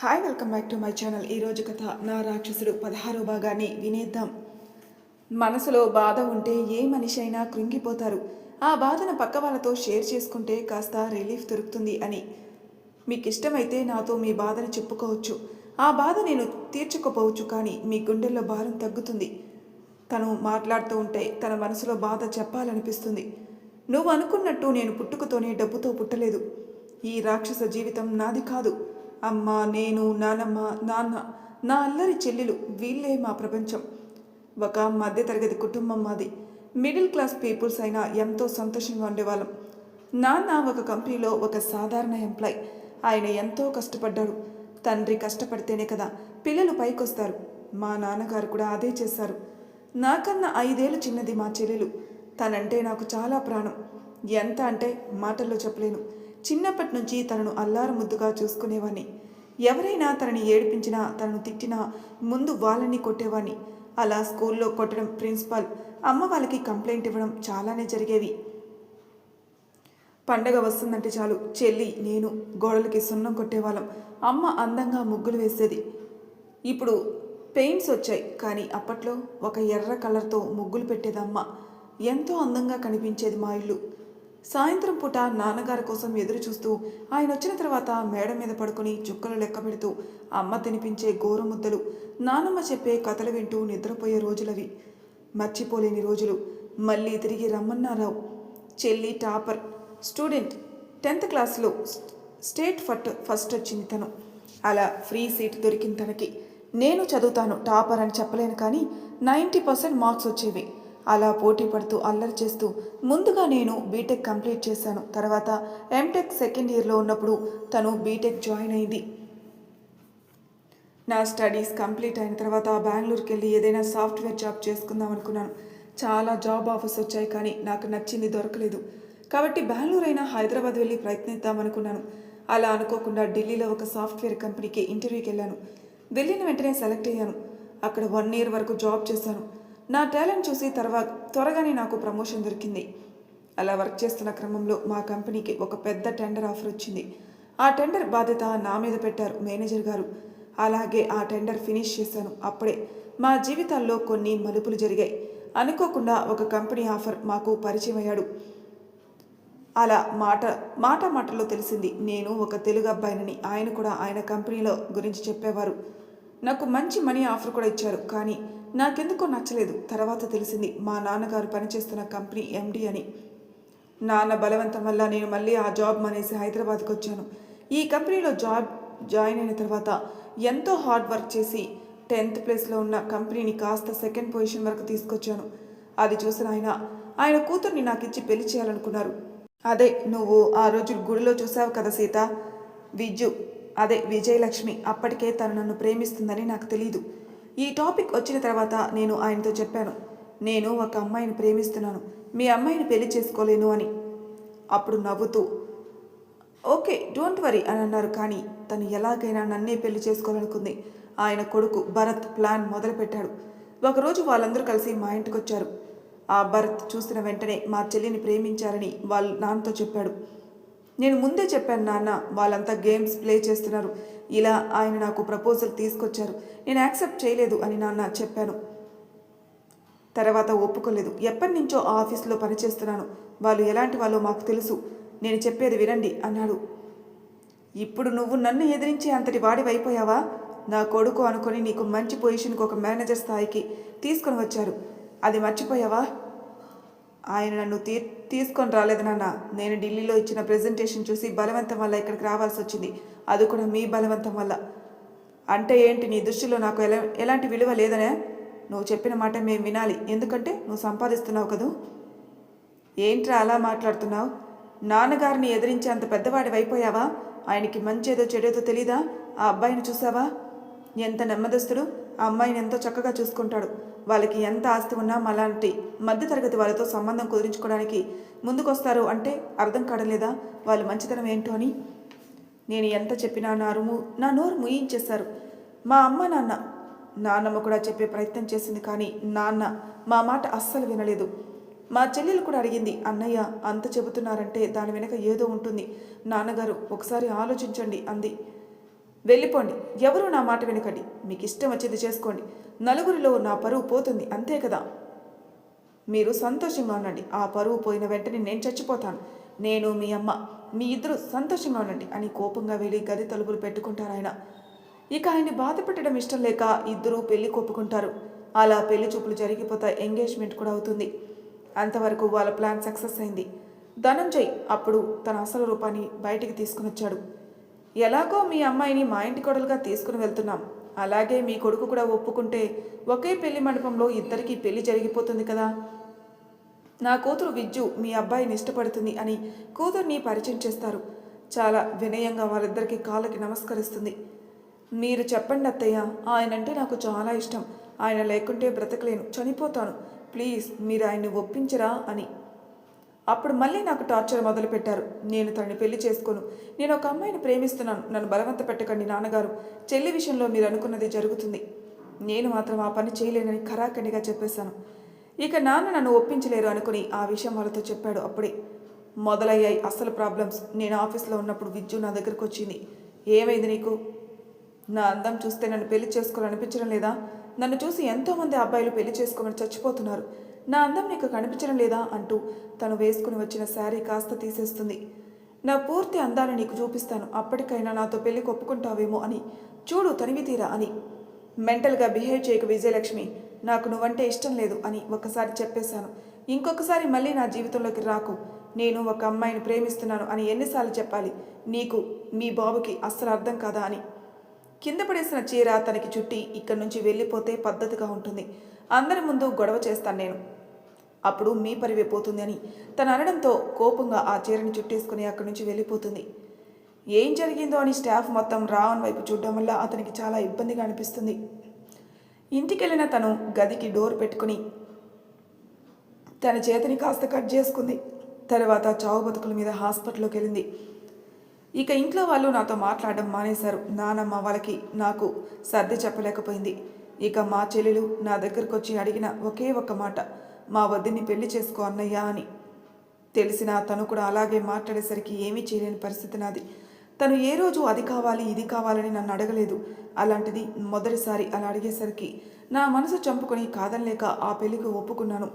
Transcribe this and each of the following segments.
Hi, welcome back to my channel. ఈరోజు కథ నా రాక్షసుడు 16వ భాగాన్ని వినేద్దాం. మనసులో బాధ ఉంటే ఏ మనిషి అయినా కృంగిపోతారు. ఆ బాధను పక్క వాళ్ళతో షేర్ చేసుకుంటే కాస్త రిలీఫ్ దొరుకుతుంది అని. మీకు ఇష్టమైతే నాతో మీ బాధను చెప్పుకోవచ్చు. ఆ బాధ నేను తీర్చుకోపోవచ్చు, కానీ మీ గుండెల్లో భారం తగ్గుతుంది. తను మాట్లాడుతూ ఉంటే తన మనసులో బాధ చెప్పాలనిపిస్తుంది. నువ్వు అనుకున్నట్టు నేను పుట్టుకతోనే డబ్బుతో పుట్టలేదు. ఈ రాక్షస జీవితం నాది కాదు. అమ్మ, నేను, నానమ్మ, నాన్న, నా అల్లరి చెల్లెలు, వీళ్ళే మా ప్రపంచం. ఒక మధ్యతరగతి కుటుంబం మాది. మిడిల్ క్లాస్ పీపుల్స్ అయినా ఎంతో సంతోషంగా ఉండేవాళ్ళం. నాన్న ఒక కంపెనీలో ఒక సాధారణ ఎంప్లాయ్. ఆయన ఎంతో కష్టపడ్డాడు. తండ్రి కష్టపడితేనే కదా పిల్లలు పైకొస్తారు. మా నాన్నగారు కూడా అదే చేశారు. నాకన్నా 5 ఏళ్ళు చిన్నది మా చెల్లెలు. తనంటే నాకు చాలా ప్రాణం. ఎంత అంటే మాటల్లో చెప్పలేను. చిన్నప్పటి నుంచి తనను అల్లారు ముద్దుగా చూసుకునేవాణ్ణి. ఎవరైనా తనని ఏడిపించినా, తనను తిట్టినా ముందు వాళ్ళని కొట్టేవాణ్ణి. అలా స్కూల్లో కొట్టడం, ప్రిన్సిపాల్, అమ్మ వాళ్ళకి కంప్లైంట్ ఇవ్వడం చాలానే జరిగేవి. పండగ వస్తుందంటే చాలు చెల్లి, నేను గోడలకి సున్నం కొట్టేవాళ్ళం. అమ్మ అందంగా ముగ్గులు వేసేది. ఇప్పుడు పెయింట్స్ వచ్చాయి, కానీ అప్పట్లో ఒక ఎర్ర కలర్తో ముగ్గులు పెట్టేది అమ్మ. ఎంతో అందంగా కనిపించేది మా ఇల్లు. సాయంత్రం పూట నాన్నగారి కోసం ఎదురు చూస్తూ ఆయన వచ్చిన తర్వాత మేడ మీద పడుకుని చుక్కలు లెక్క పెడుతూ అమ్మ తినిపించే గోరుముద్దలు, నానమ్మ చెప్పే కథలు వింటూ నిద్రపోయే రోజులవి. మర్చిపోలేని రోజులు. మళ్ళీ తిరిగి రమ్మన్నారావు. చెల్లి టాపర్ స్టూడెంట్. 10th క్లాస్లో స్టేట్ ఫస్ట్ వచ్చింది తను. అలా ఫ్రీ సీట్ దొరికింది తనకి. నేను చదువుతాను, టాపర్ అని చెప్పలేను, కానీ 90% మార్క్స్ వచ్చేవి. అలా పోటీ పడుతూ అల్లరి చేస్తూ ముందుగా నేను బీటెక్ కంప్లీట్ చేశాను. తర్వాత ఎంటెక్ సెకండ్ ఇయర్లో ఉన్నప్పుడు తను బీటెక్ జాయిన్ అయింది. నా స్టడీస్ కంప్లీట్ అయిన తర్వాత బెంగళూరుకి వెళ్ళి ఏదైనా సాఫ్ట్వేర్ జాబ్ చేసుకుందాం అనుకున్నాను. చాలా జాబ్ ఆఫర్స్ వచ్చాయి, కానీ నాకు నచ్చింది దొరకలేదు. కాబట్టి బెంగళూరు అయినా హైదరాబాద్ వెళ్ళి ప్రయత్నిద్దాం అనుకున్నాను. అలా అనుకోకుండా ఢిల్లీలో ఒక సాఫ్ట్వేర్ కంపెనీకి ఇంటర్వ్యూకి వెళ్ళాను. వెళ్ళిన వెంటనే సెలెక్ట్ అయ్యాను. అక్కడ 1 year వరకు జాబ్ చేశాను. నా టాలెంట్ చూసి త్వరగానే నాకు ప్రమోషన్ దొరికింది. అలా వర్క్ చేస్తున్న క్రమంలో మా కంపెనీకి ఒక పెద్ద టెండర్ ఆఫర్ వచ్చింది. ఆ టెండర్ బాధ్యత నా మీద పెట్టారు మేనేజర్ గారు. అలాగే ఆ టెండర్ ఫినిష్ చేశాను. అప్పుడే మా జీవితాల్లో కొన్ని మలుపులు జరిగాయి. అనుకోకుండా ఒక కంపెనీ ఆఫర్ మాకు పరిచయం అయ్యాడు. అలా మాటలో తెలిసింది నేను ఒక తెలుగు అబ్బాయినని. ఆయన కూడా ఆయన కంపెనీలో గురించి చెప్పేవారు. నాకు మంచి మనీ ఆఫర్ కూడా ఇచ్చారు, కానీ నాకెందుకో నచ్చలేదు. తర్వాత తెలిసింది మా నాన్నగారు పనిచేస్తున్న కంపెనీ ఎండి అని. నాన్న బలవంతం వల్ల నేను మళ్ళీ ఆ జాబ్ మానేసి హైదరాబాద్కి వచ్చాను. ఈ కంపెనీలో జాయిన్ అయిన తర్వాత ఎంతో హార్డ్ వర్క్ చేసి 10th ప్లేస్లో ఉన్న కంపెనీని కాస్త 2nd పొజిషన్ వరకు తీసుకొచ్చాను. అది చూసిన ఆయన కూతుర్ని నాకు ఇచ్చి పెళ్లి చేయాలనుకున్నారు. అదే నువ్వు ఆ రోజు గుడిలో చూసావు కదా సీత, అదే విజయలక్ష్మి. అప్పటికే తను నన్ను ప్రేమిస్తుందని నాకు తెలీదు. ఈ టాపిక్ వచ్చిన తర్వాత నేను ఆయనతో చెప్పాను, నేను ఒక అమ్మాయిని ప్రేమిస్తున్నాను, మీ అమ్మాయిని పెళ్లి చేసుకోలేను అని. అప్పుడు నవ్వుతూ ఓకే, డోంట్ వరీ అని అన్నారు. కానీ తను ఎలాగైనా నన్నే పెళ్లి చేసుకోవాలనుకుంది. ఆయన కొడుకు భరత్ ప్లాన్ మొదలుపెట్టాడు. ఒకరోజు వాళ్ళందరూ కలిసి మా ఇంటికి వచ్చారు. ఆ భరత్ చూసిన వెంటనే మా చెల్లిని ప్రేమించారని వాళ్ళ నాన్నతో చెప్పాడు. నేను ముందే చెప్పాను నాన్న, వాళ్ళంతా గేమ్స్ ప్లే చేస్తున్నారు, ఇలా ఆయన నాకు ప్రపోజల్ తీసుకొచ్చారు, నేను యాక్సెప్ట్ చేయలేదు అని నాన్న చెప్పాను. తర్వాత ఒప్పుకోలేదు. ఎప్పటి నుంచో ఆ ఆఫీస్లో పనిచేస్తున్నాను, వాళ్ళు ఎలాంటి వాళ్ళో మాకు తెలుసు, నేను చెప్పేది వినండి అన్నాడు. ఇప్పుడు నువ్వు నన్ను ఎదిరించి అంతటి వాడివైపోయావా? నా కొడుకు అనుకొని నీకు మంచి పొజిషన్కి ఒక మేనేజర్ స్థాయికి తీసుకొని వచ్చారు, అది మర్చిపోయావా? ఆయన నన్ను తీసుకొని రాలేదు నాన్న. నేను ఢిల్లీలో ఇచ్చిన ప్రెజెంటేషన్ చూసి బలవంతం వల్ల ఇక్కడికి రావాల్సి వచ్చింది, అది కూడా మీ బలవంతం వల్ల. అంటే ఏంటి, నీ దృష్టిలో నాకు ఎలాంటి విలువ లేదనే? నువ్వు చెప్పిన మాట మేము వినాలి, ఎందుకంటే నువ్వు సంపాదిస్తున్నావు కదూ. ఏంట్రా అలా మాట్లాడుతున్నావు? నాన్నగారిని ఎదిరించే అంత పెద్దవాడి అయిపోయావా? ఆయనకి మంచేదో చెడేదో తెలీదా? ఆ అబ్బాయిని చూసావా? ఎంత నెమ్మదస్తుడు. ఆ అమ్మాయిని ఎంతో చక్కగా చూసుకుంటాడు. వాళ్ళకి ఎంత ఆస్తి ఉన్నా మలాంటి మధ్యతరగతి వాళ్ళతో సంబంధం కుదిరించుకోవడానికి ముందుకొస్తారు అంటే అర్థం కాడలేదా వాళ్ళు మంచితనం ఏంటో అని? నేను ఎంత చెప్పినా నా నోరు ముయించేశారు. మా నాన్నమ్మ కూడా చెప్పే ప్రయత్నం చేసింది, కానీ నాన్న మా మాట అస్సలు వినలేదు. మా చెల్లెలు కూడా అడిగింది, అన్నయ్య అంత చెబుతున్నారంటే దాని వెనక ఏదో ఉంటుంది నాన్నగారు, ఒకసారి ఆలోచించండి అంది. వెళ్ళిపోండి. ఎవరూ నా మాట వినకండి. మీకు ఇష్టం వచ్చేది చేసుకోండి. నలుగురిలో నా పరువు పోతుంది, అంతే కదా. మీరు సంతోషంగా ఉండండి. ఆ పరువు పోయిన వెంటనే నేను చచ్చిపోతాను. నేను, మీ అమ్మ, మీ ఇద్దరు సంతోషంగా ఉండండి అని కోపంగా వెళ్ళి గది తలుపులు పెట్టుకుంటారు ఆయన. ఇక ఆయన్ని బాధ పెట్టడం ఇష్టం లేక ఇద్దరూ పెళ్లి కొప్పుకుంటారు. అలా పెళ్లి చూపులు జరిగిపోతా ఎంగేజ్మెంట్ కూడా అవుతుంది. అంతవరకు వాళ్ళ ప్లాన్ సక్సెస్ అయింది. ధనంజయ్ అప్పుడు తన అసలు రూపాన్ని బయటికి తీసుకుని వచ్చాడు. ఎలాగో మీ అమ్మాయిని మా ఇంటి కొడలుగా తీసుకుని వెళ్తున్నాం. అలాగే మీ కొడుకు కూడా ఒప్పుకుంటే ఒకే పెళ్లి మండపంలో ఇద్దరికీ పెళ్లి జరిగిపోతుంది కదా. నా కూతురు విజ్జు మీ అబ్బాయిని ఇష్టపడుతుంది అని కూతుర్ని పరిచయం చేస్తారు. చాలా వినయంగా వాళ్ళిద్దరికీ కాళ్ళకి నమస్కరిస్తుంది. మీరు చెప్పండి అత్తయ్య, ఆయనంటే నాకు చాలా ఇష్టం. ఆయన లేకుంటే బ్రతకలేను, చనిపోతాను. ప్లీజ్ మీరు ఆయన్ని ఒప్పించరా అని. అప్పుడు మళ్ళీ నాకు టార్చర్ మొదలుపెట్టారు. నేను తనని పెళ్లి చేసుకోను. నేను ఒక అమ్మాయిని ప్రేమిస్తున్నాను. నన్ను బలవంత పెట్టకండి నాన్నగారు. చెల్లి విషయంలో మీరు అనుకున్నది జరుగుతుంది. నేను మాత్రం ఆ పని చేయలేనని ఖరాఖండిగా చెప్పేశాను. ఇక నాన్న నన్ను ఒప్పించలేరు అనుకుని ఆ విషయం వాళ్ళతో చెప్పాడు. అప్పుడే మొదలయ్యాయి అసలు ప్రాబ్లమ్స్. నేను ఆఫీస్లో ఉన్నప్పుడు విజ్జు నా దగ్గరకు వచ్చింది. ఏమైంది నీకు? నా అందం చూస్తే నన్ను పెళ్లి చేసుకోవాలనిపించడం లేదా? నన్ను చూసి ఎంతోమంది అబ్బాయిలు పెళ్లి చేసుకోమని చచ్చిపోతున్నారు. నా అందం నీకు కనిపించడం లేదా అంటూ తను వేసుకుని వచ్చిన శారీ కాస్త తీసేస్తుంది. నా పూర్తి అందాన్ని నీకు చూపిస్తాను. అప్పటికైనా నాతో పెళ్లి కొప్పుకుంటావేమో అని. చూడు తనివి తీరా అని. మెంటల్గా బిహేవ్ చేయక విజయలక్ష్మి. నాకు నువ్వంటే ఇష్టం లేదు అని ఒకసారి చెప్పేశాను. ఇంకొకసారి మళ్ళీ నా జీవితంలోకి రాకు. నేను ఒక అమ్మాయిని ప్రేమిస్తున్నాను అని ఎన్నిసార్లు చెప్పాలి? నీకు, మీ బాబుకి అస్సలు అర్థం కాదా అని. కింద పడేసిన చీర తనకి చుట్టి ఇక్కడి నుంచి వెళ్ళిపోతే పద్ధతిగా ఉంటుంది. అందరి ముందు గొడవ చేస్తాను నేను. అప్పుడు మీ పరివే పోతుంది అని తను అనడంతో కోపంగా ఆ చీరని చుట్టేసుకుని అక్కడి నుంచి వెళ్ళిపోతుంది. ఏం జరిగిందో అని స్టాఫ్ మొత్తం రావణ్ వైపు చూడడం వల్ల అతనికి చాలా ఇబ్బందిగా అనిపిస్తుంది. ఇంటికెళ్ళిన తను గదికి డోర్ పెట్టుకుని తన చేతిని కాస్త కట్ చేసుకుంది. తర్వాత చావు బతుకుల మీద హాస్పిటల్లోకి వెళ్ళింది. ఇక ఇంట్లో వాళ్ళు నాతో మాట్లాడడం మానేశారు. నానమ్మ వాళ్ళకి నాకు సర్ది చెప్పలేకపోయింది. ఇక మా చెల్లెలు నా దగ్గరకు వచ్చి అడిగిన ఒకే ఒక్క మాట, మా వద్దని పెళ్లి చేసుకో అన్నయ్య అని. తెలిసినా తను కూడా అలాగే మాట్లాడేసరికి ఏమీ చేయలేని పరిస్థితి నాది. తను ఏ రోజు అది కావాలి ఇది కావాలని నన్ను అడగలేదు. అలాంటిది మొదటిసారి అలా అడిగేసరికి నా మనసు చంపుకొని కాదనలేక ఆ పెళ్లికి ఒప్పుకున్నాను.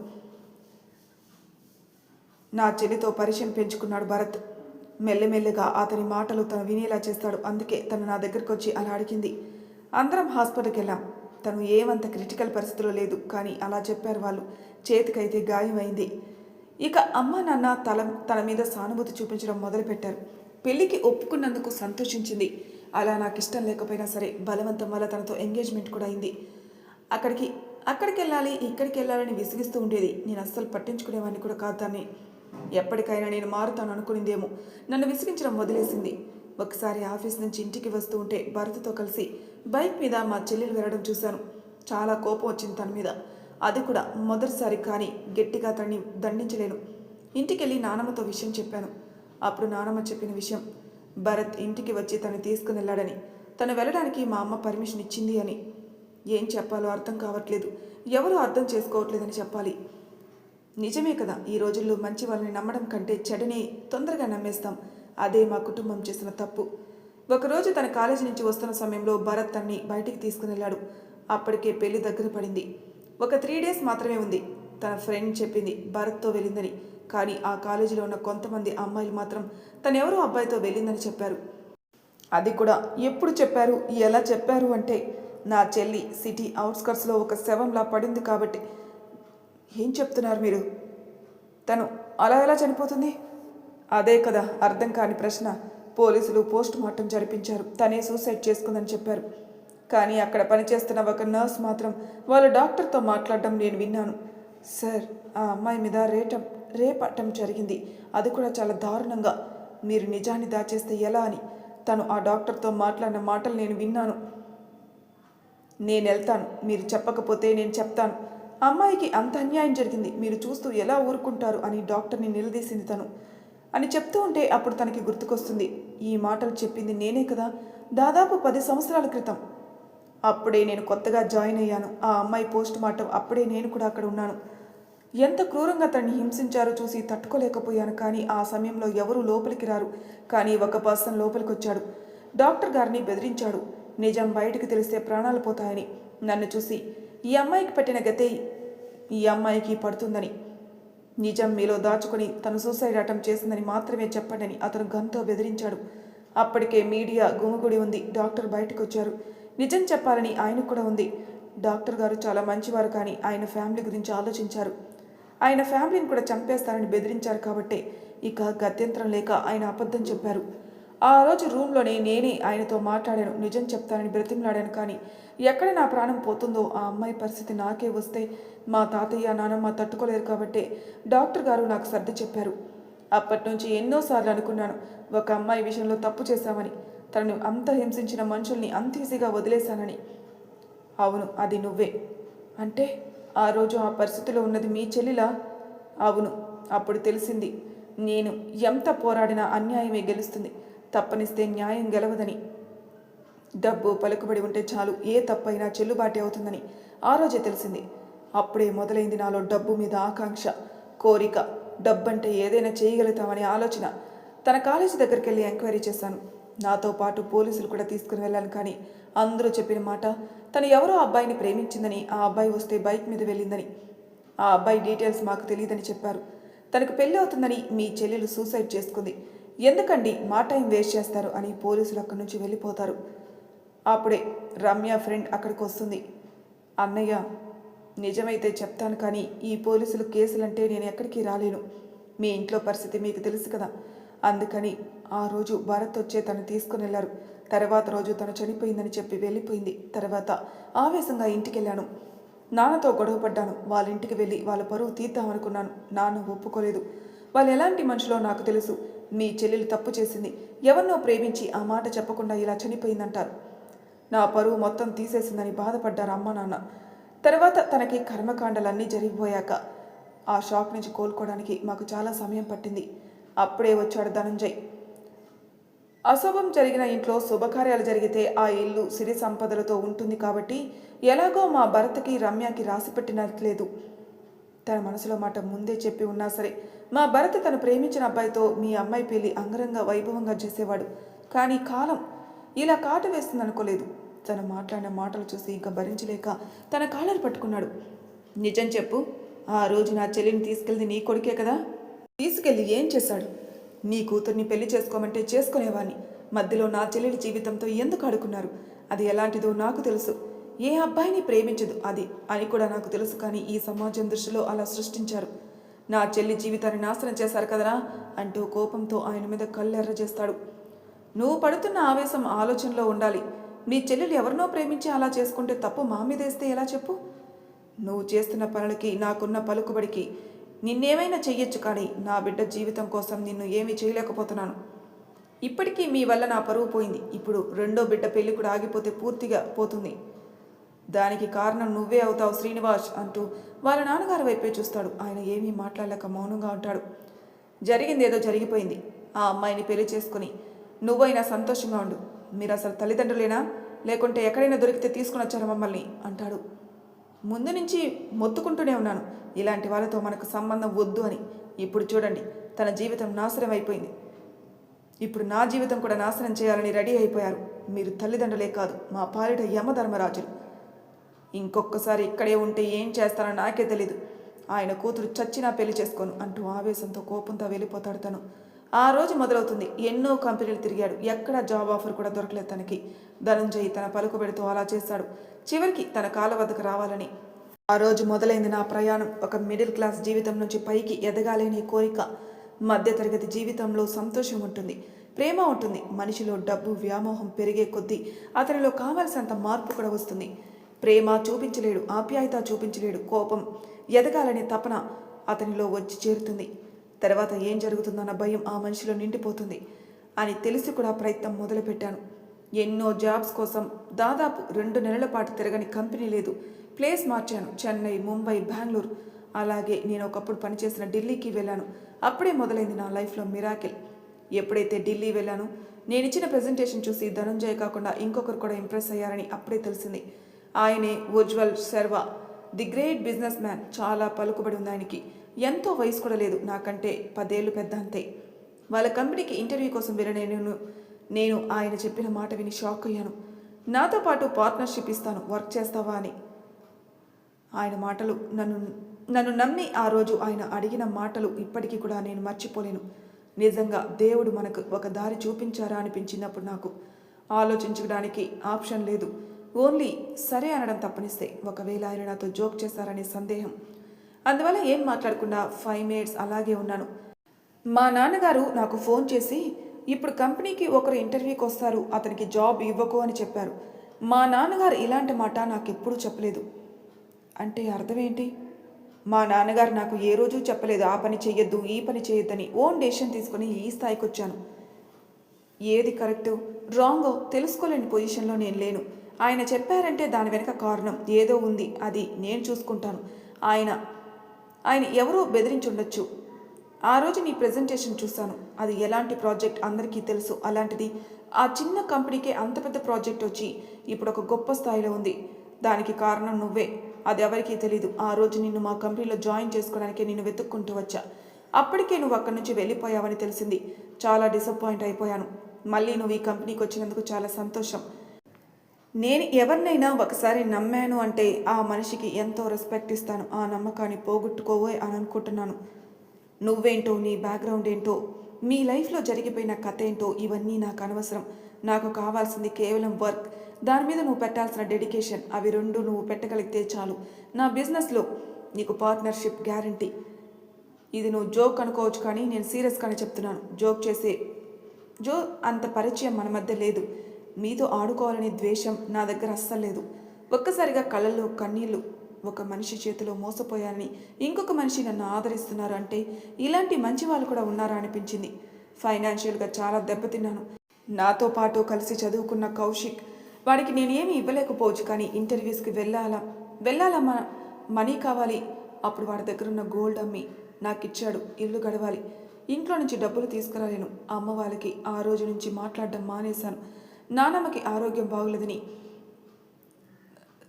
నా చెల్లితో పరిచయం పెంచుకున్నాడు భరత్. మెల్లమెల్లగా అతని మాటలు తను వినేలా చేస్తాడు. అందుకే తను నా దగ్గరకు వచ్చి అలా అడిగింది. అందరం హాస్పిటల్కి వెళ్ళాం. తను ఏమంత క్రిటికల్ పరిస్థితిలో లేదు, కానీ అలా చెప్పారు వాళ్ళు. చేతికైతే గాయమైంది. ఇక అమ్మ నాన్న తన మీద సానుభూతి చూపించడం మొదలుపెట్టారు. పెళ్లికి ఒప్పుకున్నందుకు సంతోషించింది. అలా నాకు ఇష్టం లేకపోయినా సరే బలవంతం వల్ల తనతో ఎంగేజ్మెంట్ కూడా అయింది. అక్కడికి వెళ్ళాలి ఇక్కడికి వెళ్ళాలని విసిగిస్తూ ఉండేది. నేను అస్సలు పట్టించుకునేవాడిని కూడా కాదు. దాన్ని ఎప్పటికైనా నేను మారుతాను అనుకునిందేమో నన్ను విసిగించడం వదిలేసింది. ఒకసారి ఆఫీస్ నుంచి ఇంటికి వస్తూ ఉంటే భరత్తో కలిసి బైక్ మీద మా చెల్లెలు వెళ్ళడం చూశాను. చాలా కోపం వచ్చింది తన మీద. అది కూడా మొదటిసారి, కానీ గట్టిగా తనని దండించలేను. ఇంటికెళ్ళి నానమ్మతో విషయం చెప్పాను. అప్పుడు నానమ్మ చెప్పిన విషయం, భరత్ ఇంటికి వచ్చి తను తీసుకుని వెళ్ళాడని, తను వెళ్ళడానికి మా అమ్మ పర్మిషన్ ఇచ్చింది అని. ఏం చెప్పాలో అర్థం కావట్లేదు. ఎవరూ అర్థం చేసుకోవట్లేదని చెప్పాలి. నిజమే కదా, ఈ రోజుల్లో మంచి వాళ్ళని నమ్మడం కంటే చెడుని తొందరగా నమ్మేస్తాం. అదే మా కుటుంబం చేసిన తప్పు. ఒకరోజు తన కాలేజీ నుంచి వస్తున్న సమయంలో భరత్ తన్ని బయటికి తీసుకుని వెళ్ళాడు. అప్పటికే పెళ్లి దగ్గర పడింది. ఒక 3 days మాత్రమే ఉంది. తన ఫ్రెండ్ చెప్పింది భరత్తో వెళ్ళిందని. కానీ ఆ కాలేజీలో ఉన్న కొంతమంది అమ్మాయిలు మాత్రం తనెవరో అబ్బాయితో వెళ్ళిందని చెప్పారు. అది కూడా ఎప్పుడు చెప్పారు, ఎలా చెప్పారు అంటే, నా చెల్లి సిటీ అవుట్స్కట్స్లో ఒక శవంలా పడింది కాబట్టి. ఏం చెప్తున్నారు మీరు? తను అలా ఎలా చనిపోతుంది? అదే కదా అర్థం కాని ప్రశ్న. పోలీసులు పోస్ట్ మార్టం జరిపించారు. తనే సూసైడ్ చేసుకుందని చెప్పారు. కానీ అక్కడ పనిచేస్తున్న ఒక నర్స్ మాత్రం వాళ్ళ డాక్టర్తో మాట్లాడడం నేను విన్నాను. సార్, ఆ అమ్మాయి మీద రేప్ అటెంప్ట్ జరిగింది. అది కూడా చాలా దారుణంగా. మీరు నిజాన్ని దాచేస్తే ఎలా అని తను ఆ డాక్టర్తో మాట్లాడిన మాటలు నేను విన్నాను. నేను వెళ్తాను, మీరు చెప్పకపోతే నేను చెప్తాను. అమ్మాయికి అంత అన్యాయం జరిగింది, మీరు చూస్తూ ఎలా ఊరుకుంటారు అని డాక్టర్ని నిలదీసింది తను అని చెప్తూ ఉంటే అప్పుడు తనకి గుర్తుకొస్తుంది. ఈ మాటలు చెప్పింది నేనే కదా, దాదాపు 10 సంవత్సరాల క్రితం. అప్పుడే నేను కొత్తగా జాయిన్ అయ్యాను. ఆ అమ్మాయి పోస్ట్ మార్టం అప్పుడే నేను కూడా అక్కడ ఉన్నాను. ఎంత క్రూరంగా తనని హింసించారో చూసి తట్టుకోలేకపోయాను. కానీ ఆ సమయంలో ఎవరూ లోపలికి రారు. కానీ ఒక పర్సన్ లోపలికి వచ్చాడు. డాక్టర్ గారిని బెదిరించాడు. నిజం బయటికి తెలిస్తే ప్రాణాలు పోతాయని. నన్ను చూసి ఈ అమ్మాయికి పెట్టిన గతే ఈ అమ్మాయికి పడుతుందని, నిజం మీలో దాచుకొని తను సూసైడ్ అటెంప్ట్ చేసిందని మాత్రమే చెప్పండి అతను గన్తో బెదిరించాడు. అప్పటికే మీడియా గుమిగుడి ఉంది. డాక్టర్ బయటకు వచ్చారు. నిజం చెప్పాలని ఆయనకు కూడా ఉంది. డాక్టర్ గారు చాలా మంచివారు, కానీ ఆయన ఫ్యామిలీ గురించి ఆలోచించారు. ఆయన ఫ్యామిలీని కూడా చంపేస్తారని బెదిరించారు. కాబట్టే ఇక గత్యంతరం లేక ఆయన అబద్ధం చెప్పారు. ఆ రోజు రూమ్లోనే నేనే ఆయనతో మాట్లాడాను. నిజం చెప్తానని బ్రతిమలాడాను. కానీ ఎక్కడ నా ప్రాణం పోతుందో ఆ అమ్మాయి పరిస్థితి నాకే వస్తే మా తాతయ్య నానమ్మ తట్టుకోలేరు. కాబట్టే డాక్టర్ గారు నాకు సర్ది చెప్పారు. అప్పటి నుంచి ఎన్నోసార్లు అనుకున్నాను, ఒక అమ్మాయి విషయంలో తప్పు చేశామని. తనను అంత హింసించిన మనుషుల్ని అంత ఈజీగా వదిలేశానని. అవును, అది నువ్వే. అంటే ఆ రోజు ఆ పరిస్థితిలో ఉన్నది మీ చెల్లిలా? అవును. అప్పుడు తెలిసింది, నేను ఎంత పోరాడినా అన్యాయమే గెలుస్తుంది, తప్పనిస్తే న్యాయం గెలవదని. డబ్బు పలుకుబడి ఉంటే చాలు, ఏ తప్పైనా చెల్లుబాటు అవుతుందని ఆ రోజే తెలిసింది. అప్పుడే మొదలైంది నాలో డబ్బు మీద ఆకాంక్ష, కోరిక. డబ్బంటే ఏదైనా చేయగలుగుతామనే ఆలోచన. తన కాలేజీ దగ్గరికి వెళ్ళి ఎంక్వైరీ చేశాను. నాతో పాటు పోలీసులు కూడా తీసుకుని వెళ్ళాను. కానీ అందరూ చెప్పిన మాట, తను ఎవరో అబ్బాయిని ప్రేమించిందని, ఆ అబ్బాయి వస్తే బైక్ మీద వెళ్ళిందని. ఆ అబ్బాయి డీటెయిల్స్ మాకు తెలియదని చెప్పారు. తనకు పెళ్ళి అవుతుందని మీ చెల్లెలు సూసైడ్ చేసుకుంది. ఎందుకండి మా టైం వేస్ట్ చేస్తారు అని పోలీసులు అక్కడి నుంచి వెళ్ళిపోతారు. అప్పుడే రమ్య ఫ్రెండ్ అక్కడికి వస్తుంది. అన్నయ్య, నిజమైతే చెప్తాను, కానీ ఈ పోలీసులు కేసులంటే నేను ఎక్కడికి రాలేను. మీ ఇంట్లో పరిస్థితి మీకు తెలుసు కదా. అందుకని ఆ రోజు భరత్ వచ్చే తను తీసుకుని వెళ్ళారు. తర్వాత రోజు తను చనిపోయిందని చెప్పి వెళ్ళిపోయింది. తర్వాత ఆవేశంగా ఇంటికి వెళ్ళాను. నాన్నతో గొడవపడ్డాను. వాళ్ళ ఇంటికి వెళ్ళి వాళ్ళ పరువు తీద్దామనుకున్నాను. నాన్న ఒప్పుకోలేదు. వాళ్ళు ఎలాంటి మనుషులో నాకు తెలుసు. మీ చెల్లెలు తప్పు చేసింది, ఎవరినో ప్రేమించి ఆ మాట చెప్పకుండా ఇలా చనిపోయిందంటారు. నా పరువు మొత్తం తీసేసిందని బాధపడ్డారు అమ్మ నాన్న. తర్వాత తనకి కర్మకాండలన్నీ జరిగిపోయాక ఆ షాక్ నుంచి కోలుకోవడానికి మాకు చాలా సమయం పట్టింది. అప్పుడే వచ్చాడు ధనంజయ్. అశుభం జరిగిన ఇంట్లో శుభకార్యాలు జరిగితే ఆ ఇల్లు సిరి సంపదలతో ఉంటుంది. కాబట్టి ఎలాగో మా భరత్కి రమ్యకి రాసి పెట్టినట్లేదు. తన మనసులో మాట ముందే చెప్పి ఉన్నా సరే, మా భరత్ తను ప్రేమించిన అబ్బాయితో మీ అమ్మాయి పెళ్లి అంగరంగ వైభవంగా చేసేవాడు. కానీ కాలం ఇలా కాటు వేస్తుందనుకోలేదు. తను మాట్లాడిన మాటలు చూసి ఇంకా భరించలేక తన కాళ్ళను పట్టుకున్నాడు. నిజం చెప్పు, ఆ రోజు నా చెల్లిని తీసుకెళ్ళి నీ కొడుకే కదా? తీసుకెళ్ళి ఏం చేశాడు? నీ కూతుర్ని పెళ్లి చేసుకోమంటే చేసుకునేవాణ్ణి. మధ్యలో నా చెల్లెలి జీవితంతో ఎందుకు ఆడుకున్నారు? అది ఎలాంటిదో నాకు తెలుసు. ఏ అబ్బాయిని ప్రేమించదు అది అని కూడా నాకు తెలుసు. కానీ ఈ సమాజం దృష్టిలో అలా సృష్టించారు. నా చెల్లి జీవితాన్ని నాశనం చేశారు కదరా అంటూ కోపంతో ఆయన మీద కళ్ళెర్ర చేస్తాడు. నువ్వు పడుతున్న ఆవేశం ఆలోచనలో ఉండాలి. నీ చెల్లెలు ఎవరినో ప్రేమించి అలా చేసుకుంటే తప్పు మా మీదేస్తే ఎలా చెప్పు? నువ్వు చేస్తున్న పనులకి, నాకున్న పలుకుబడికి నిన్నేమైనా చెయ్యొచ్చు, కానీ నా బిడ్డ జీవితం కోసం నిన్ను ఏమీ చేయలేకపోతున్నాను. ఇప్పటికీ మీ వల్ల నా పరువు పోయింది. ఇప్పుడు రెండో బిడ్డ పెళ్లి కూడా ఆగిపోతే పూర్తిగా పోతుంది. దానికి కారణం నువ్వే అవుతావు శ్రీనివాస్ అంటూ వాళ్ళ నాన్నగారి వైపే చూస్తాడు. ఆయన ఏమీ మాట్లాడలేక మౌనంగా ఉంటాడు. జరిగిందేదో జరిగిపోయింది. ఆ అమ్మాయిని పెళ్లి చేసుకుని నువ్వైనా సంతోషంగా ఉండు. మీరు అసలు తల్లిదండ్రులేనా? లేకుంటే ఎక్కడైనా దొరికితే తీసుకుని వచ్చారా మమ్మల్ని అంటాడు. ముందు నుంచి మొత్తుకుంటూనే ఉన్నాను, ఇలాంటి వాళ్ళతో మనకు సంబంధం వద్దు అని. ఇప్పుడు చూడండి, తన జీవితం నాశనం అయిపోయింది. ఇప్పుడు నా జీవితం కూడా నాశనం చేయాలని రెడీ అయిపోయారు. మీరు తల్లిదండ్రులే కాదు, మా పాలిట యమధర్మరాజులు. ఇంకొకసారి ఇక్కడే ఉంటే ఏం చేస్తానో నాకే తెలీదు. ఆయన కూతురు చచ్చినా పెళ్లి చేసుకోను అంటూ ఆవేశంతో కోపంతో వెళ్ళిపోతాడు తను. ఆ రోజు మొదలవుతుంది. ఎన్నో కంపెనీలు తిరిగాడు, ఎక్కడా జాబ్ ఆఫర్ కూడా దొరకలేదు తనకి. ధనంజయ్ తన పలుకుబడితో అలా చేశాడు. చివరికి తన కాళ్ళ వద్దకు రావాలని. ఆ రోజు మొదలైంది నా ప్రయాణం. ఒక మిడిల్ క్లాస్ జీవితం నుంచి పైకి ఎదగాలనే కోరిక. మధ్యతరగతి జీవితంలో సంతోషం ఉంటుంది, ప్రేమ ఉంటుంది. మనిషిలో డబ్బు వ్యామోహం పెరిగే కొద్దీ అతనిలో కావలసినంత మార్పు కూడా వస్తుంది. ప్రేమ చూపించలేడు, ఆప్యాయత చూపించలేడు. కోపం, ఎదగాలనే తపన అతనిలో వచ్చి చేరుతుంది. తర్వాత ఏం జరుగుతుందన్న భయం ఆ మనిషిలో నిండిపోతుంది అని తెలిసి కూడా ప్రయత్నం మొదలుపెట్టాను. ఎన్నో జాబ్స్ కోసం దాదాపు 2 నెలల పాటు తిరగని కంపెనీ లేదు. ప్లేస్ మార్చాను. చెన్నై, ముంబై, బెంగళూరు. అలాగే నేను ఒకప్పుడు పనిచేసిన ఢిల్లీకి వెళ్ళాను. అప్పుడే మొదలైంది నా లైఫ్లో మిరాకిల్. ఎప్పుడైతే ఢిల్లీ వెళ్ళానో నేనిచ్చిన ప్రెజెంటేషన్ చూసి ధనంజయ్ కాకుండా ఇంకొకరు కూడా ఇంప్రెస్ అయ్యారని అప్పుడే తెలిసింది. ఆయనే Ujwal Sharva, the great businessman. చాలా పలుకుబడి ఉంది ఆయనకి. ఎంతో వయసు కూడా లేదు, నాకంటే 10 ఏళ్ళు పెద్ద అంతే. వాళ్ళ కంపెనీకి ఇంటర్వ్యూ కోసం వెళ్ళిన నేను ఆయన చెప్పిన మాట విని షాక్ అయ్యాను. నాతో పాటు పార్ట్నర్షిప్ ఇస్తాను, వర్క్ చేస్తావా అని. ఆయన మాటలు నన్ను నన్ను నమ్మి ఆ రోజు ఆయన అడిగిన మాటలు ఇప్పటికీ కూడా నేను మర్చిపోలేను. నిజంగా దేవుడు మనకు ఒక దారి చూపించారా అనిపించినప్పుడు నాకు ఆలోచించడానికి ఆప్షన్ లేదు. ఓన్లీ సరే అనడం తప్పనిస్తే ఒకవేళ ఆయన నాతో జోక్ చేస్తారనే సందేహం. అందువల్ల ఏం మాట్లాడకుండా 5 మినిట్స్ అలాగే ఉన్నాను. మా నాన్నగారు నాకు ఫోన్ చేసి, ఇప్పుడు కంపెనీకి ఒకరు ఇంటర్వ్యూకి వస్తారు, అతనికి జాబ్ ఇవ్వకు అని చెప్పారు. మా నాన్నగారు ఇలాంటి మాట నాకు ఎప్పుడూ చెప్పలేదు. అంటే అర్థం ఏంటి? మా నాన్నగారు నాకు ఏ రోజు చెప్పలేదు ఆ పని చెయ్యొద్దు, ఈ పని చేయొద్దని. ఓన్ డెసిషన్ తీసుకొని ఈ స్థాయికి వచ్చాను. ఏది కరెక్టు రాంగో తెలుసుకోలేని పొజిషన్లో నేను లేను. ఆయన చెప్పారంటే దాని వెనక కారణం ఏదో ఉంది, అది నేను చూసుకుంటాను. ఆయన ఆయన ఎవరో బెదిరించుండొచ్చు. ఆ రోజు నీ ప్రెజెంటేషన్ చూశాను, అది ఎలాంటి ప్రాజెక్ట్ అందరికీ తెలుసు. అలాంటిది ఆ చిన్న కంపెనీకే అంత పెద్ద ప్రాజెక్ట్ వచ్చి ఇప్పుడు ఒక గొప్ప స్థాయిలో ఉంది. దానికి కారణం నువ్వే, అది ఎవరికీ తెలీదు. ఆ రోజు నిన్ను మా కంపెనీలో జాయిన్ చేసుకోవడానికి నిన్ను వెతుక్కుంటూ వచ్చా. అప్పటికే నువ్వు అక్కడి నుంచి వెళ్ళిపోయావని తెలిసింది. చాలా డిసప్పాయింట్ అయిపోయాను. మళ్ళీ నువ్వు ఈ కంపెనీకి వచ్చినందుకు చాలా సంతోషం. నేను ఎవరినైనా ఒకసారి నమ్మాను అంటే ఆ మనిషికి ఎంతో రెస్పెక్ట్ ఇస్తాను. ఆ నమ్మకాన్ని పోగొట్టుకోవే అని అనుకుంటున్నాను. నువ్వేంటో, నీ బ్యాక్గ్రౌండ్ ఏంటో, మీ లైఫ్లో జరిగిపోయిన కథ ఏంటో ఇవన్నీ నాకు అనవసరం. నాకు కావాల్సింది కేవలం వర్క్, దాని మీద నువ్వు పెట్టాల్సిన డెడికేషన్. అవి రెండు నువ్వు పెట్టగలిగితే చాలు. నా బిజినెస్లో నీకు పార్ట్నర్షిప్ గ్యారంటీ. ఇది నువ్వు జోక్ అనుకోవచ్చు, కానీ నేను సీరియస్గానే చెప్తున్నాను. జో అంత పరిచయం మన మధ్య లేదు. మీతో ఆడుకోవాలనే ద్వేషం నా దగ్గర అస్సలు లేదు. ఒక్కసారిగా కళ్ళల్లో కన్నీళ్ళు. ఒక మనిషి చేతిలో మోసపోయానని ఇంకొక మనిషి నన్ను ఆదరిస్తున్నారు అంటే ఇలాంటి మంచి వాళ్ళు కూడా ఉన్నారా అనిపించింది. ఫైనాన్షియల్గా చాలా దెబ్బతిన్నాను. నాతో పాటు కలిసి చదువుకున్న కౌశిక్, వాడికి నేనేమీ ఇవ్వలేకపోవచ్చు, కానీ ఇంటర్వ్యూస్కి వెళ్ళాలా మనీ కావాలి. అప్పుడు వాడి దగ్గర ఉన్న గోల్డ్ అమ్మి నాకు ఇచ్చాడు. ఇల్లు గడవాలి. ఇంట్లో నుంచి డబ్బులు తీసుకురాలేను. అమ్మ వాళ్ళకి ఆ రోజు నుంచి మాట్లాడడం మానేశాను. నానమ్మకి ఆరోగ్యం బాగోలేదని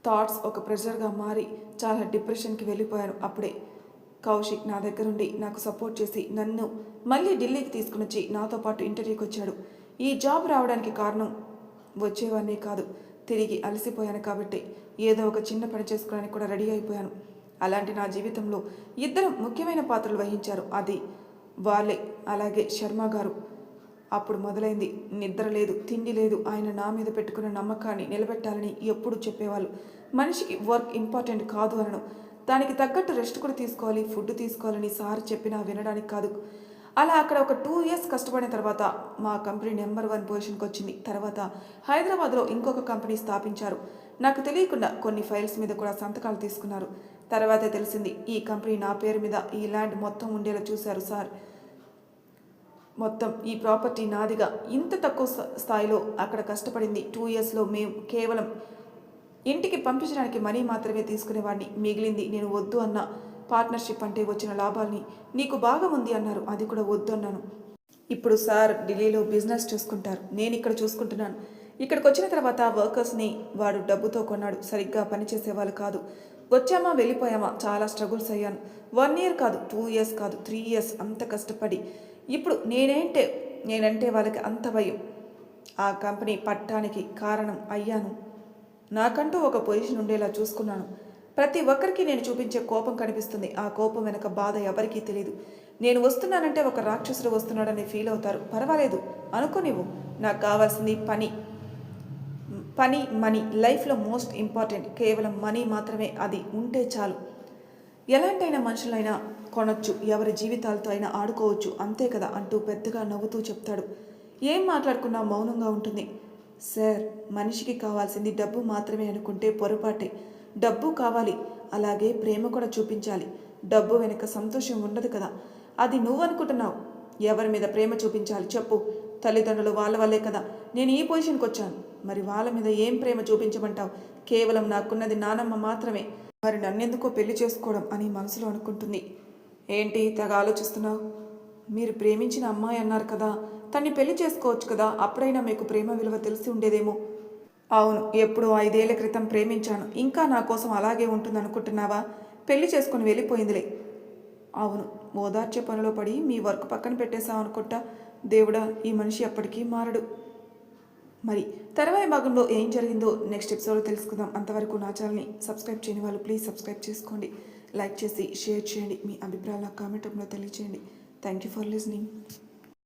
థాట్స్ ఒక ప్రెషర్గా మారి చాలా డిప్రెషన్కి వెళ్ళిపోయాను. అప్పుడే కౌశిక్ నా దగ్గరుండి నాకు సపోర్ట్ చేసి నన్ను మళ్ళీ ఢిల్లీకి తీసుకుని వచ్చి నాతో పాటు ఇంటర్వ్యూకి వచ్చాడు. ఈ జాబ్ రావడానికి కారణం వచ్చేవాడినే కాదు, తిరిగి అలసిపోయాను కాబట్టి ఏదో ఒక చిన్న పని చేసుకోవడానికి కూడా రెడీ అయిపోయాను. అలాంటి నా జీవితంలో ఇద్దరు ముఖ్యమైన పాత్రలు వహించారు, అది వాళ్ళే. అలాగే శర్మ గారు. అప్పుడు మొదలైంది. నిద్ర లేదు, తిండి లేదు. ఆయన నా మీద పెట్టుకున్న నమ్మకాన్ని నిలబెట్టాలని ఎప్పుడు చెప్పేవాళ్ళు. మనిషికి వర్క్ ఇంపార్టెంట్ కాదు అనను, దానికి తగ్గట్టు రెస్ట్ కూడా తీసుకోవాలి, ఫుడ్ తీసుకోవాలని సార్ చెప్పినా వినడానికి కాదు. అలా అక్కడ ఒక 2 ఇయర్స్ కష్టపడిన తర్వాత మా కంపెనీ నెంబర్ 1 పొజిషన్కి వచ్చింది. తర్వాత హైదరాబాద్లో ఇంకొక కంపెనీ స్థాపించారు. నాకు తెలియకుండా కొన్ని ఫైల్స్ మీద కూడా సంతకాలు తీసుకున్నారు. తర్వాతే తెలిసింది ఈ కంపెనీ నా పేరు మీద ఈ ల్యాండ్ మొత్తం ఉండేలా చూశారు సార్. మొత్తం ఈ ప్రాపర్టీ నాదిగా. ఇంత తక్కువ స్థాయిలో అక్కడ కష్టపడింది 2 ఇయర్స్లో మేము కేవలం ఇంటికి పంపించడానికి మనీ మాత్రమే తీసుకునేవాడిని. మిగిలింది నేను వద్దు అన్న పార్ట్నర్షిప్ అంటే వచ్చిన లాభాల్ని నీకు బాగా ఉంది అన్నారు, అది కూడా వద్దు అన్నాను. ఇప్పుడు సార్ ఢిల్లీలో బిజినెస్ చూసుకుంటారు, నేను ఇక్కడ చూసుకుంటున్నాను. ఇక్కడికి వచ్చిన తర్వాత వర్కర్స్ని వాడు డబ్బుతో కొన్నాడు. సరిగ్గా పనిచేసేవాళ్ళు కాదు. వచ్చామా వెళ్ళిపోయామా, చాలా స్ట్రగుల్స్ అయ్యాను. 1 ఇయర్ కాదు, 2 ఇయర్స్ కాదు, 3 ఇయర్స్ అంత కష్టపడి ఇప్పుడు నేనంటే వాళ్ళకి అంత భయం. ఆ కంపెనీ పట్టానికి కారణం అయ్యాను. నాకంటూ ఒక పొజిషన్ ఉండేలా చూసుకున్నాను. ప్రతి ఒక్కరికి నేను చూపించే కోపం కనిపిస్తుంది. ఆ కోపం వెనక బాధ ఎవరికీ తెలియదు. నేను వస్తున్నానంటే ఒక రాక్షసుడు వస్తున్నాడని ఫీల్ అవుతారు. పర్వాలేదు అనుకోనివ్వు. నాకు కావాల్సింది పని, మనీ. లైఫ్లో మోస్ట్ ఇంపార్టెంట్ కేవలం మనీ మాత్రమే. అది ఉంటే చాలు. ఎలాంటైనా మనుషులైనా కొనొచ్చు, ఎవరి జీవితాలతో అయినా ఆడుకోవచ్చు, అంతే కదా అంటూ పెద్దగా నవ్వుతూ చెప్తాడు. ఏం మాట్లాడుకున్నా మౌనంగా ఉంటుంది. సార్, మనిషికి కావాల్సింది డబ్బు మాత్రమే అనుకుంటే పొరపాటే. డబ్బు కావాలి, అలాగే ప్రేమ కూడా చూపించాలి. డబ్బు వెనుక సంతోషం ఉండదు కదా, అది నువ్వు అనుకుంటున్నావు. ఎవరి మీద ప్రేమ చూపించాలి చెప్పు? తల్లిదండ్రులు వాళ్ళ వల్లే కదా నేను ఈ పొజిషన్కి వచ్చాను. మరి వాళ్ళ మీద ఏం ప్రేమ చూపించమంటావు? కేవలం నాకున్నది నానమ్మ మాత్రమే. మరి నన్నెందుకో పెళ్లి చేసుకోవడం అని మనసులో అనుకుంటుంది. ఏంటి తెగ ఆలోచిస్తున్నావు? మీరు ప్రేమించిన అమ్మాయి అన్నారు కదా, తన్ని పెళ్లి చేసుకోవచ్చు కదా, అప్పుడైనా మీకు ప్రేమ విలువ తెలిసి ఉండేదేమో. అవును, ఎప్పుడో 5 ఏళ్ల క్రితం ప్రేమించాను. ఇంకా నా కోసం అలాగే ఉంటుంది అనుకుంటున్నావా? పెళ్లి చేసుకుని వెళ్ళిపోయిందిలే. అవును, ఓదార్చే పనిలో పడి మీ వర్క్ పక్కన పెట్టేశావు అనుకుంటా. దేవుడా, ఈ మనిషి ఎప్పటికీ మారడు. మరి తర్వాయి భాగంలో ఏం జరిగిందో నెక్స్ట్ ఎపిసోడ్లో తెలుసుకుందాం. అంతవరకు నా ఛానల్ని సబ్స్క్రైబ్ చేయని వాళ్ళు ప్లీజ్ సబ్స్క్రైబ్ చేసుకోండి. లైక్ చేసి షేర్ చేయండి. మీ అభిప్రాయాల కామెంట్ రూపంలో తెలియజేయండి. Thank you for listening.